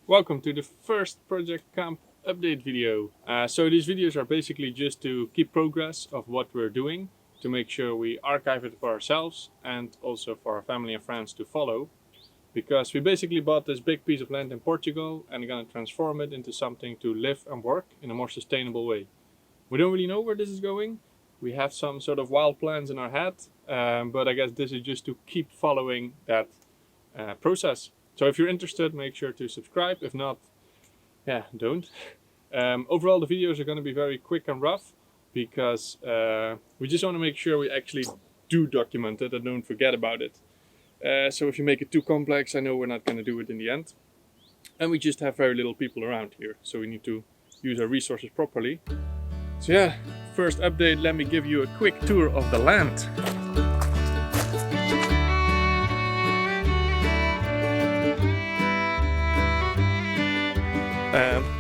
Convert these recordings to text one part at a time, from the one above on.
Welcome to the first Project Kamp update video. So these videos are basically just to keep progress of what we're doing, to make sure we archive it for ourselves and also for our family and friends to follow. Because we basically bought this big piece of land in Portugal and are going to transform it into something to live and work in a more sustainable way. We don't really know where this is going. We have some sort of wild plans in our head, but I guess this is just to keep following that process. So if you're interested, make sure to subscribe. If not, don't. Overall, the videos are going to be very quick and rough because we just want to make sure we actually do document it and don't forget about it. So if you make it too complex, I know we're not going to do it in the end. And we just have very little people around here, so we need to use our resources properly. So yeah, first update, let me give you a quick tour of the land.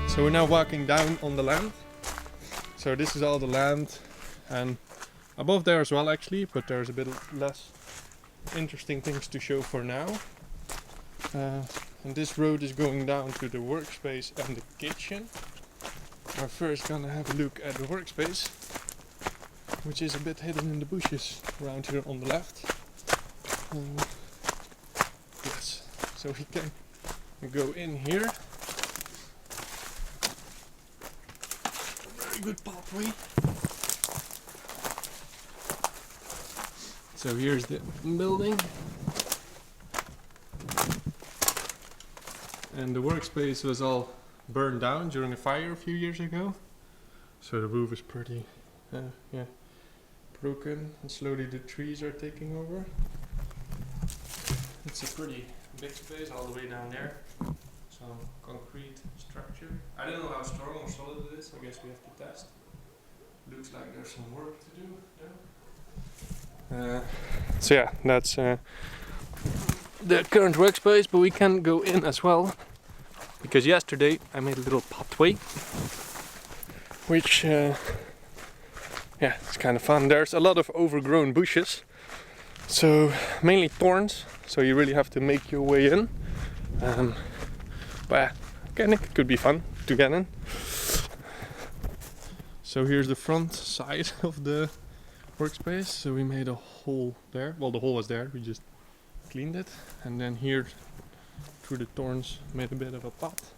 So we're now walking down on the land. So this is all the land, and above there as well actually, but there's a bit less interesting things to show for now. And this road is going down to the workspace and the kitchen. We're first gonna have a look at the workspace, which is a bit hidden in the bushes around here on the left. Yes, so we can go in here. Very good pathway. So here's the building. And the workspace was all burned down during a fire a few years ago. So the roof is pretty broken, and slowly the trees are taking over. It's a pretty big space all the way down there. Some concrete structure. I don't know how strong or solid it is, I guess we have to test. Looks like there's some work to do there. So yeah, that's the current workspace, but we can go in as well. Because yesterday I made a little pathway, which it's kind of fun. There's a lot of overgrown bushes, so mainly thorns, so you really have to make your way in. But again, it could be fun to get in. So here's the front side of the workspace. So we made a hole there. Well, the hole was there, we just cleaned it, and then here through the thorns made a bit of a path.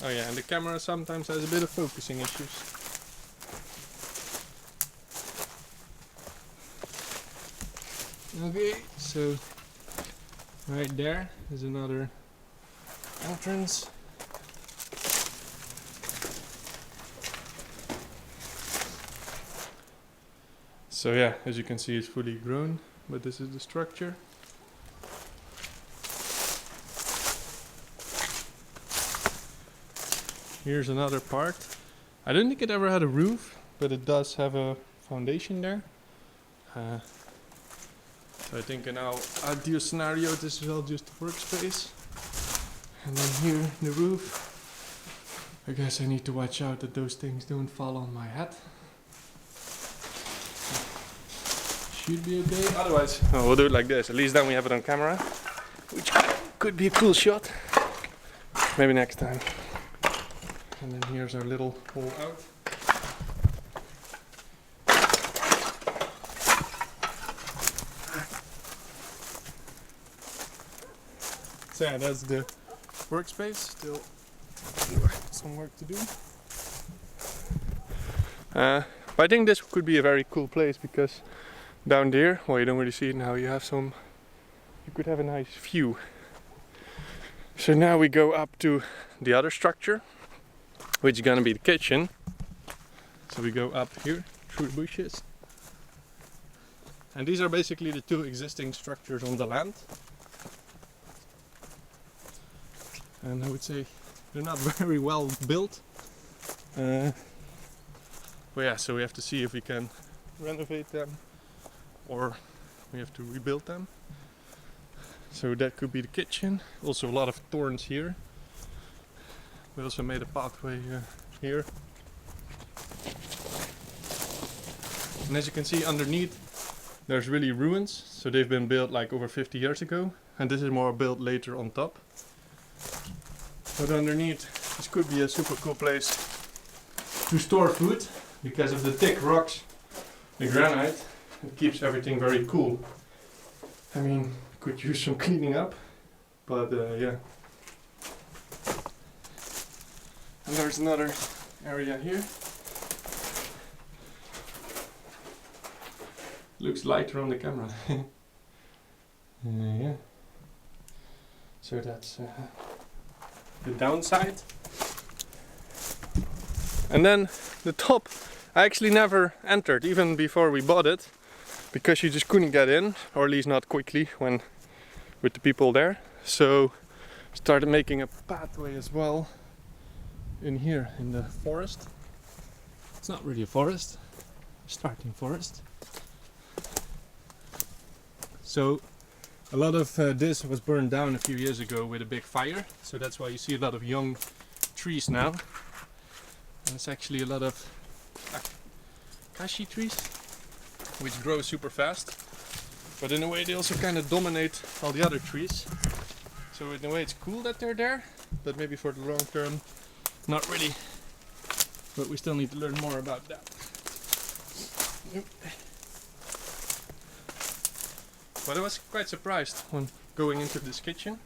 Oh yeah, and the camera sometimes has a bit of focusing issues. Okay, so right there is another entrance. So yeah, as you can see, it's fully grown, but this is the structure. Here's another part. I don't think it ever had a roof, but it does have a foundation there. So I think in our ideal scenario, this is all just a workspace. And then here, the roof. I guess I need to watch out that those things don't fall on my head. Should be okay. Otherwise, we'll do it like this. At least then we have it on camera, which could be a cool shot. Maybe next time. And then here's our little hole out. So yeah, that's the workspace. Still some work to do. But I think this could be a very cool place because down there, well, you don't really see it now, you could have a nice view. So now we go up to the other structure, which is gonna be the kitchen. So we go up here through the bushes. And these are basically the two existing structures on the land. And I would say they're not very well built. But yeah, so we have to see if we can renovate them or we have to rebuild them. So that could be the kitchen. Also a lot of thorns here. We also made a pathway here. And as you can see underneath, there's really ruins. So they've been built like over 50 years ago. And this is more built later on top. But underneath, this could be a super cool place to store food. Because of the thick rocks, the granite, it keeps everything very cool. I mean, could use some cleaning up. But yeah. And there's another area here. Looks lighter on the camera. Yeah. So that's the downside. And then the top, I actually never entered, even before we bought it, because you just couldn't get in, or at least not quickly when with the people there. So started making a pathway as well in here in the forest. It's not really a forest, starting forest. So a lot of this was burned down a few years ago with a big fire. So that's why you see a lot of young trees now. And it's actually a lot of cashew trees, which grow super fast. But in a way they also kind of dominate all the other trees. So in a way it's cool that they're there, but maybe for the long term, not really. But we still need to learn more about that. But I was quite surprised when going into this kitchen,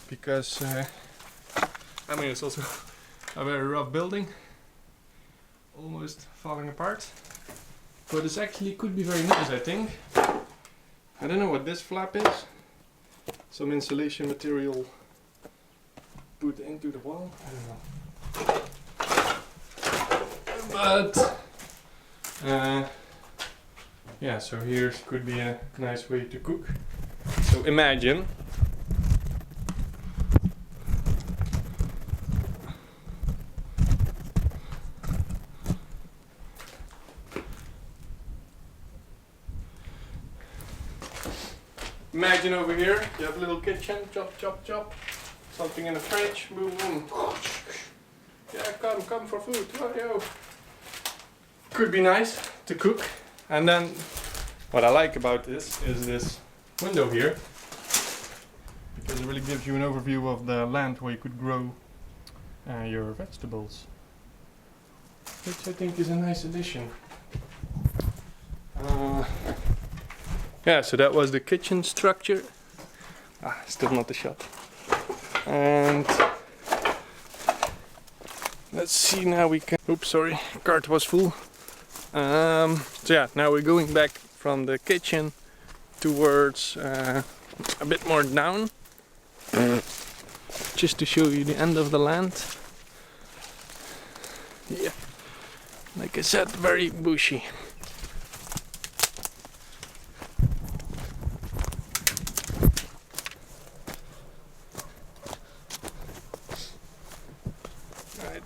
because I mean it's also a very rough building, almost falling apart. But this actually could be very nice, I think. I don't know what this flap is. Some insulation material put into the wall. I don't know. But yeah, so here could be a nice way to cook. So imagine over here, you have a little kitchen, chop, chop, chop. Something in the fridge, boom, boom. Yeah, come for food. Oh, yo. Could be nice to cook. And then what I like about this is this window here, because it really gives you an overview of the land where you could grow your vegetables, which I think is a nice addition. Yeah, so that was the kitchen structure. Still not the shot. And let's see, now we can. Oops, sorry, cart was full. So yeah, now we're going back from the kitchen towards a bit more down, just to show you the end of the land. Yeah, like I said, very bushy. Right,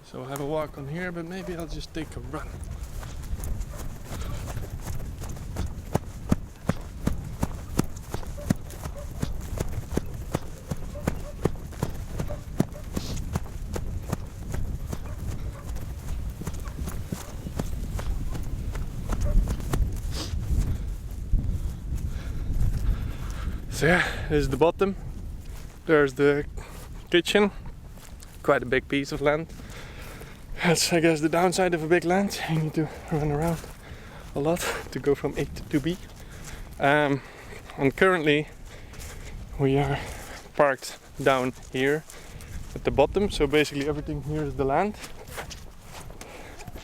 so I'll have a walk on here, but maybe I'll just take a run. So yeah, this is the bottom. There's the kitchen. Quite a big piece of land. That's, I guess, the downside of a big land. You need to run around a lot to go from A to B. And currently we are parked down here at the bottom. So basically everything here is the land.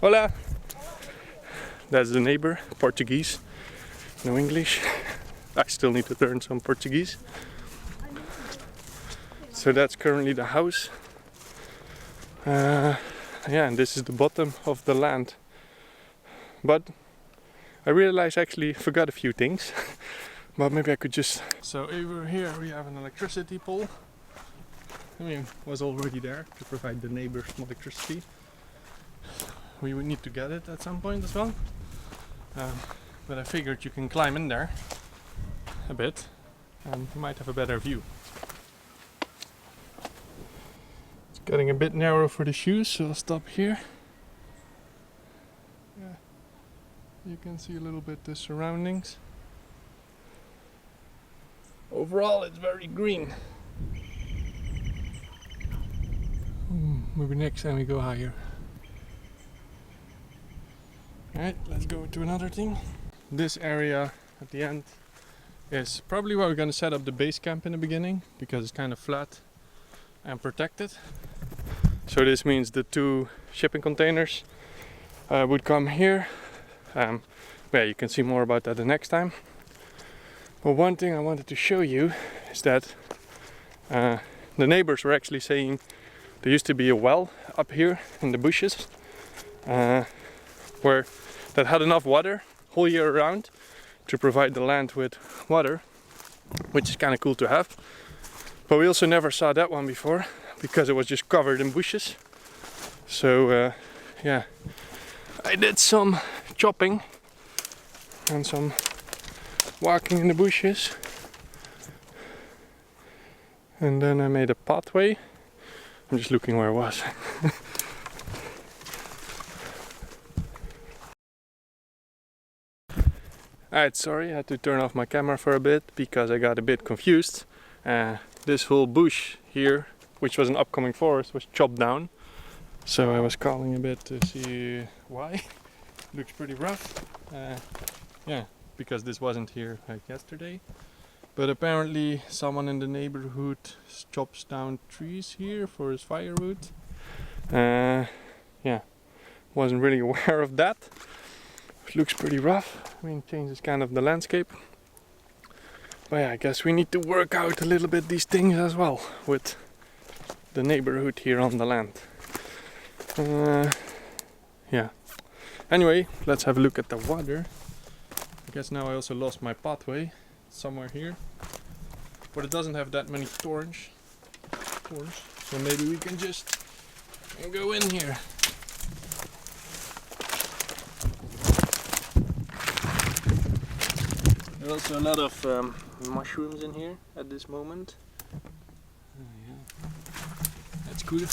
Hola! That's the neighbor, Portuguese, no English. I still need to learn some Portuguese. So that's currently the house. Yeah, and this is the bottom of the land. But I realized I actually forgot a few things. But maybe I could just... So over here we have an electricity pole. I mean, it was already there to provide the neighbors electricity. We would need to get it at some point as well. But I figured you can climb in there a bit and you might have a better view. It's getting a bit narrow for the shoes, so I'll stop here. Yeah. can see a little bit the surroundings. Overall it's very green. Maybe next time we go higher. Alright, let's go to another thing. This area at the end is probably where we're going to set up the base camp in the beginning, because it's kind of flat and protected. So this means the 2 shipping containers would come here. Yeah, you can see more about that the next time. But one thing I wanted to show you is that the neighbors were actually saying there used to be a well up here in the bushes where that had enough water whole year around to provide the land with water, which is kind of cool to have. But we also never saw that one before because it was just covered in bushes. So yeah, I did some chopping and some walking in the bushes, and then I made a pathway. I'm just looking where I was. Alright, sorry, I had to turn off my camera for a bit because I got a bit confused. This whole bush here, which was an upcoming forest, was chopped down. So I was calling a bit to see why. Looks pretty rough. Yeah, because this wasn't here like yesterday. But apparently someone in the neighborhood chops down trees here for his firewood. Yeah, wasn't really aware of that. It looks pretty rough. I mean, changes kind of the landscape. But yeah, I guess we need to work out a little bit these things as well with the neighborhood here on the land. Yeah. Anyway, let's have a look at the water. I guess now I also lost my pathway somewhere here, but it doesn't have that many thorns, so maybe we can just go in here. There are also a lot of mushrooms in here at this moment. Yeah. That's cool.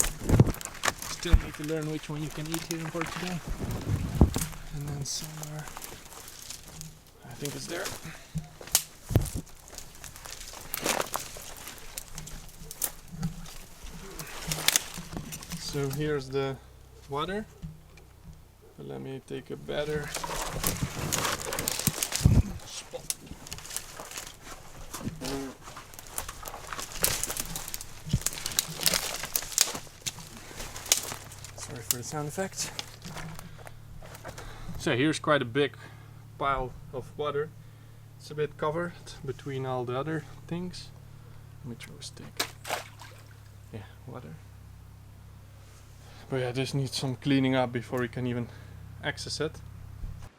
Still need to learn which one you can eat here in Portugal. And then somewhere, I think it's there. So here's the water. But let me take a better spot. Sorry for the sound effects. So here's quite a big pile of water. It's a bit covered between all the other things. Let me throw a stick. Yeah, water. But yeah, this needs some cleaning up before we can even access it.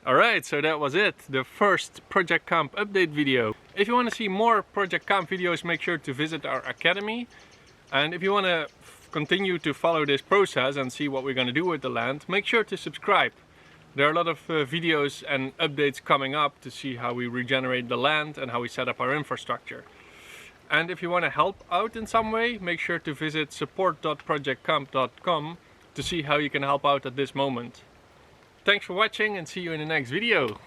Alright, so that was it. The first Project Kamp update video. If you want to see more Project Kamp videos, make sure to visit our academy. And if you want to continue to follow this process and see what we're going to do with the land, make sure to subscribe. There are a lot of videos and updates coming up to see how we regenerate the land and how we set up our infrastructure. And if you want to help out in some way, make sure to visit support.projectkamp.com to see how you can help out at this moment. Thanks for watching and see you in the next video.